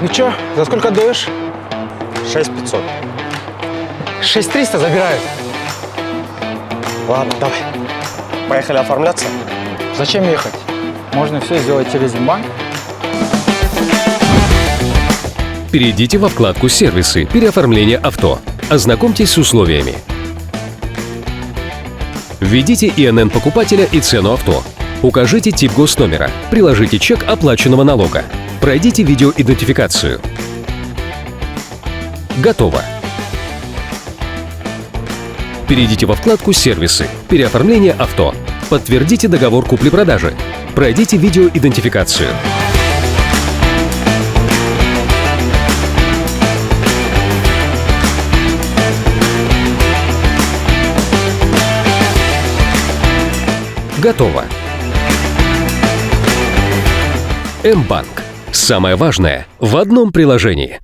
Ну чё, за сколько отдаешь? 6500. 6300 забираю. Ладно, давай. Поехали оформляться. Зачем ехать? Можно все сделать через банк. Перейдите во вкладку «Сервисы. Переоформление авто». Ознакомьтесь с условиями. Введите ИНН покупателя и цену авто. Укажите тип госномера. Приложите чек оплаченного налога. Пройдите видеоидентификацию. Готово. Перейдите во вкладку «Сервисы. Переоформление авто». Подтвердите договор купли-продажи. Пройдите видеоидентификацию. Готово. М-банк. Самое важное в одном приложении.